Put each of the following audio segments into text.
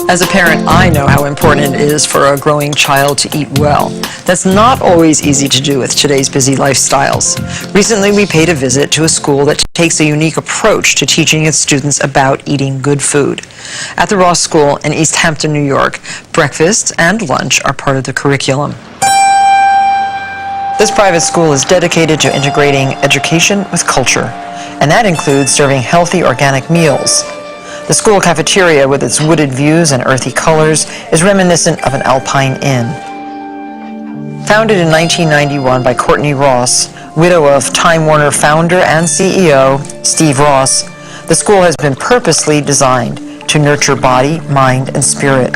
As a parent, I know how important it is for a growing child to eat well. That's not always easy to do with today's busy lifestyles. Recently, we paid a visit to a school that takes a unique approach to teaching its students about eating good food. At the Ross School in East Hampton, New York, breakfast and lunch are part of the curriculum. This private school is dedicated to integrating education with culture, and that includes serving healthy organic meals. The school cafeteria, with its wooded views and earthy colors, is reminiscent of an alpine inn. Founded in 1991 by Courtney Ross, widow of Time Warner founder and CEO Steve Ross, the school has been purposely designed to nurture body, mind, and spirit.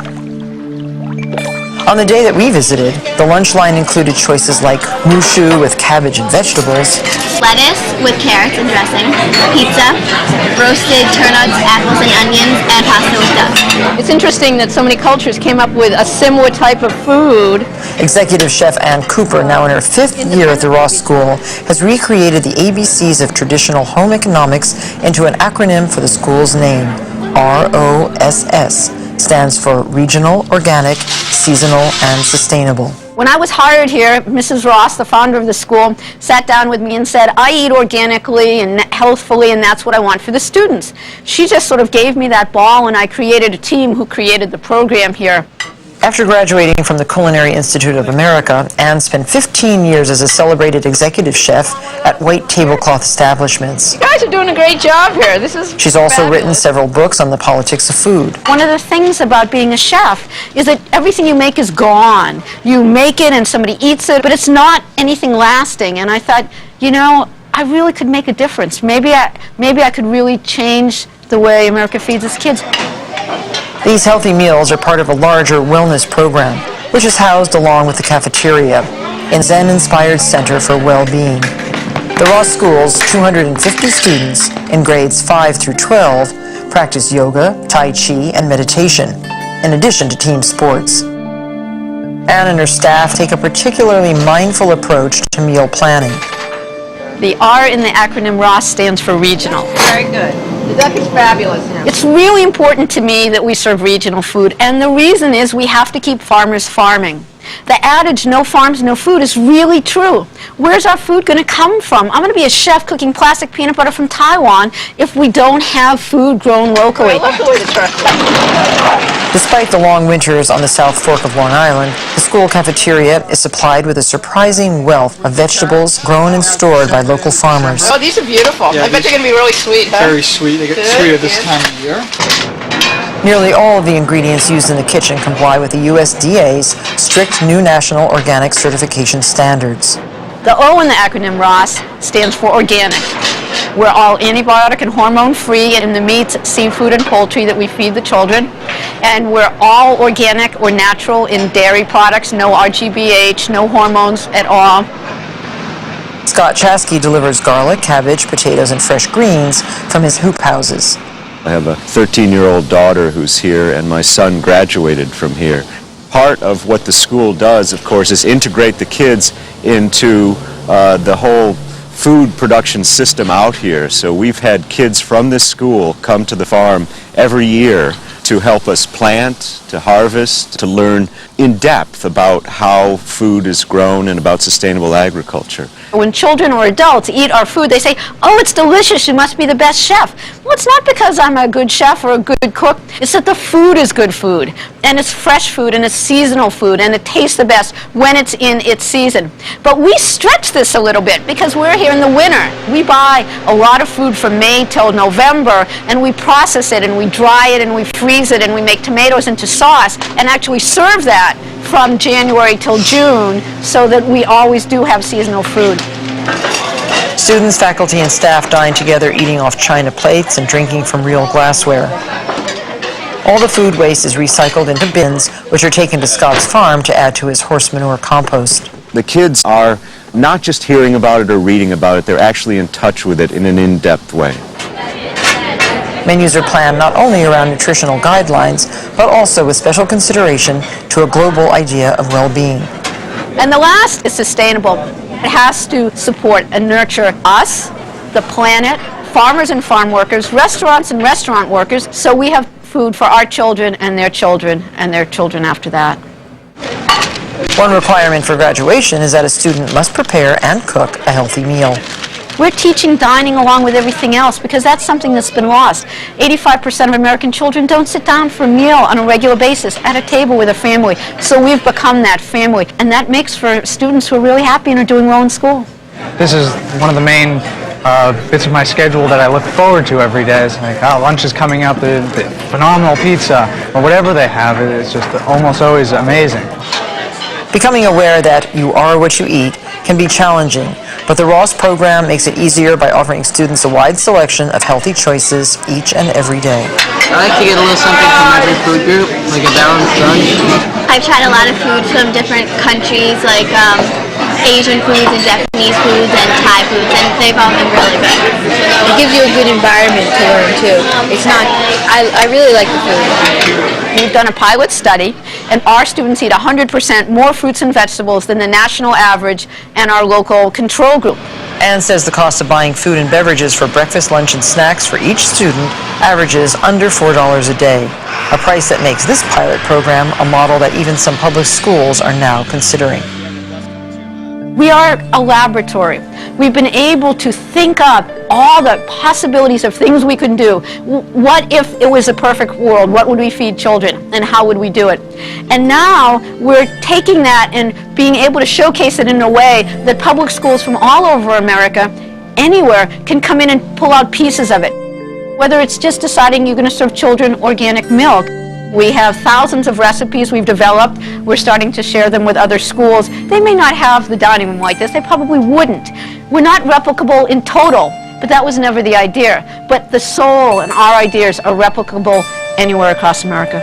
On the day that we visited, the lunch line included choices like mushu with cabbage and vegetables, lettuce with carrots and dressing, pizza, roasted turnips, apples and onions, and pasta with duck. It's interesting that so many cultures came up with a similar type of food. Executive Chef Ann Cooper, now in her 5th year at the Ross School, has recreated the ABCs of traditional home economics into an acronym for the school's name. ROSS stands for Regional, Organic, Seasonal, and Sustainable. When I was hired here, Mrs. Ross, the founder of the school, sat down with me and said, I eat organically and healthfully, and that's what I want for the students. She just sort of gave me that ball, and I created a team who created the program here. After graduating from the Culinary Institute of America, Ann spent 15 years as a celebrated executive chef at white tablecloth establishments. You guys are doing a great job here. She's also written several books on the politics of food. One of the things about being a chef is that everything you make is gone. You make it and somebody eats it, but it's not anything lasting. And I thought, you know, I really could make a difference. Maybe I could really change the way America feeds its kids. These healthy meals are part of a larger wellness program, which is housed along with the cafeteria in Zen-inspired Center for Well-Being. The Ross School's 250 students in grades 5 through 12 practice yoga, tai chi, and meditation, in addition to team sports. Ann and her staff take a particularly mindful approach to meal planning. The R in the acronym ROSS stands for regional. Very good. The duck is fabulous. It's really important to me that we serve regional food, and the reason is we have to keep farmers farming. The adage, no farms, no food, is really true. Where's our food going to come from? I'm going to be a chef cooking plastic peanut butter from Taiwan if we don't have food grown locally. I love the way the chocolate. Despite the long winters on the South Fork of Long Island, the school cafeteria is supplied with a surprising wealth of vegetables grown and stored by local farmers. Oh, these are beautiful. Yeah, I bet they're going to be really sweet, huh? Very sweet. They get sweeter this time of year. Nearly all of the ingredients used in the kitchen comply with the USDA's strict new national organic certification standards. The O in the acronym ROSS stands for organic. We're all antibiotic and hormone-free in the meats, seafood, and poultry that we feed the children. And we're all organic or natural in dairy products, no RGBH, no hormones at all. Scott Chasky delivers garlic, cabbage, potatoes, and fresh greens from his hoop houses. I have a 13-year-old daughter who's here, and my son graduated from here. Part of what the school does, of course, is integrate the kids into the whole food production system out here. So we've had kids from this school come to the farm every year to help us plant, to harvest, to learn in depth about how food is grown and about sustainable agriculture. When children or adults eat our food, they say, oh, it's delicious, you must be the best chef. Well, it's not because I'm a good chef or a good cook. It's that the food is good food, and it's fresh food, and it's seasonal food, and it tastes the best when it's in its season. But we stretch this a little bit because we're here in the winter. We buy a lot of food from May till November, and we process it, and we dry it, and we freeze it, and we make tomatoes into sauce, and actually serve that from January till June so that we always do have seasonal food. Students, faculty, and staff dine together, eating off china plates and drinking from real glassware. All the food waste is recycled into bins, which are taken to Scott's farm to add to his horse manure compost. The kids are not just hearing about it or reading about it, they're actually in touch with it in an in-depth way. Menus are planned not only around nutritional guidelines, but also with special consideration to a global idea of well-being. And the last is sustainable. It has to support and nurture us, the planet, farmers and farm workers, restaurants and restaurant workers, so we have food for our children and their children and their children after that. One requirement for graduation is that a student must prepare and cook a healthy meal. We're teaching dining along with everything else because that's something that's been lost. 85% of American children don't sit down for a meal on a regular basis at a table with a family. So we've become that family, and that makes for students who are really happy and are doing well in school. This is one of the main bits of my schedule that I look forward to every day. It's like, oh, lunch is coming up, the phenomenal pizza, or whatever they have. It's just almost always amazing. Becoming aware that you are what you eat can be challenging, but the Ross program makes it easier by offering students a wide selection of healthy choices each and every day. I like to get a little something from every food group, like a balanced lunch. I've tried a lot of food from different countries, like Asian foods and Japanese foods and Thai foods, and they've all been really good. It gives you a good environment to learn too. It's not, I really like the food. We've done a pilot study, and our students eat 100% more fruits and vegetables than the national average and our local control group. Ann says the cost of buying food and beverages for breakfast, lunch, and snacks for each student averages under $4 a day, a price that makes this pilot program a model that even some public schools are now considering. We are a laboratory. We've been able to think up all the possibilities of things we can do. What if it was a perfect world? What would we feed children, and how would we do it? And now we're taking that and being able to showcase it in a way that public schools from all over America, anywhere, can come in and pull out pieces of it. Whether it's just deciding you're going to serve children organic milk. We have thousands of recipes we've developed. We're starting to share them with other schools. They may not have the dining room like this. They probably wouldn't. We're not replicable in total, but that was never the idea. But the soul and our ideas are replicable anywhere across America.